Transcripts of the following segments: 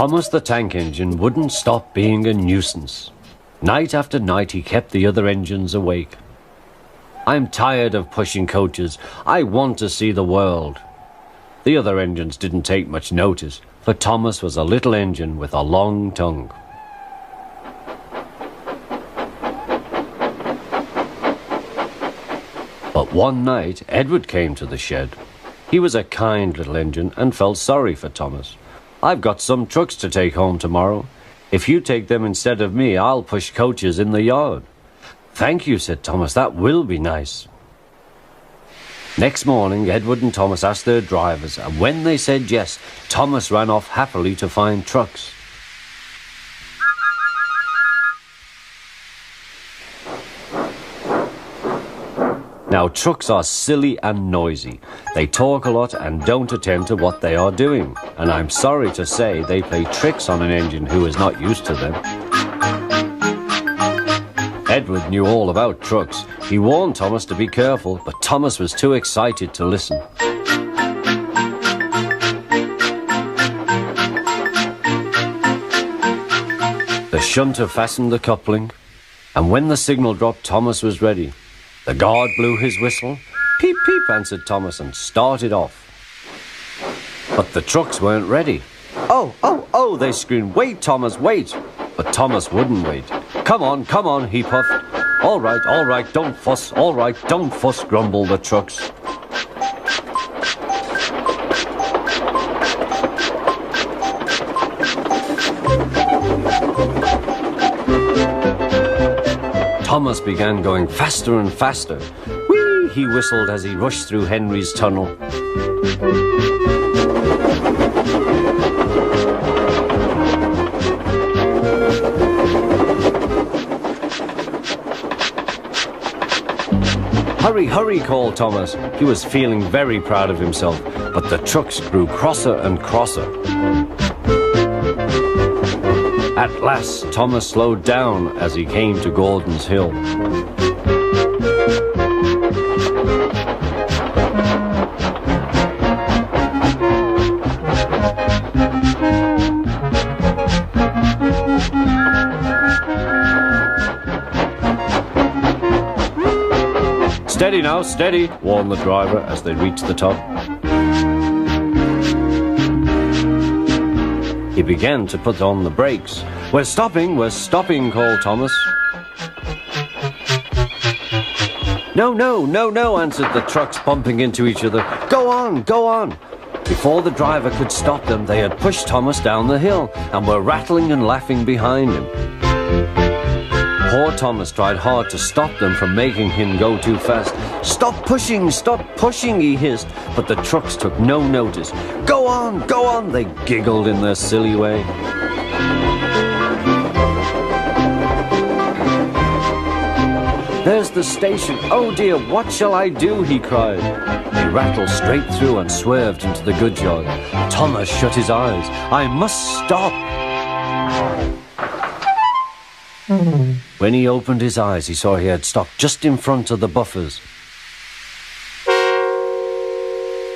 Thomas the tank engine wouldn't stop being a nuisance. Night after night he kept the other engines awake. I'm tired of pushing coaches. I want to see the world. The other engines didn't take much notice, for Thomas was a little engine with a long tongue. But one night, Edward came to the shed. He was a kind little engine and felt sorry for Thomas. "I've got some trucks to take home tomorrow. If you take them instead of me, I'll push coaches in the yard." "Thank you," said Thomas. "That will be nice." Next morning, Edward and Thomas asked their drivers, and when they said yes, Thomas ran off happily to find trucks. Now, trucks are silly and noisy. They talk a lot and don't attend to what they are doing. And I'm sorry to say they play tricks on an engine who is not used to them. Edward knew all about trucks. He warned Thomas to be careful, but Thomas was too excited to listen. The shunter fastened the coupling, and when the signal dropped, Thomas was ready. The guard blew his whistle. "Peep, peep," answered Thomas, and started off. But the trucks weren't ready. "Oh, oh, oh," they screamed. "Wait, Thomas, wait." But Thomas wouldn't wait. Come on," he puffed. All right, don't fuss. All right, don't fuss," grumbled the trucks. Thomas began going faster and faster. "Whee!" he whistled as he rushed through Henry's tunnel. "Hurry, hurry," called Thomas. He was feeling very proud of himself, but the trucks grew crosser and crosser. At last, Thomas slowed down as he came to Gordon's Hill. "Steady now, steady," warned the driver as they reached the top. He began to put on the brakes. We're stopping," called Thomas. No," answered the trucks, bumping into each other. Go on." Before the driver could stop them, they had pushed Thomas down the hill and were rattling and laughing behind him. Poor Thomas tried hard to stop them from making him go too fast. Stop pushing, he hissed, but the trucks took no notice. Go on, they giggled in their silly way. "There's the station. Oh dear, what shall I do?" he cried. They rattled straight through and swerved into the goods yard. Thomas shut his eyes. "I must stop." When he opened his eyes, he saw he had stopped just in front of the buffers.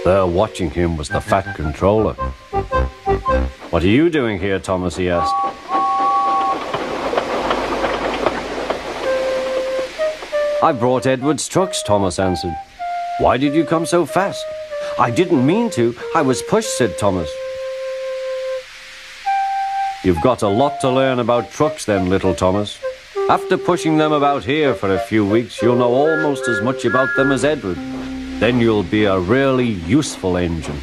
There watching him was the fat controller. "What are you doing here, Thomas?" he asked. "I brought Edward's trucks," Thomas answered. "Why did you come so fast?" "I didn't mean to. I was pushed," said Thomas. "You've got a lot to learn about trucks then, little Thomas. After pushing them about here for a few weeks, you'll know almost as much about them as Edward. Then you'll be a really useful engine."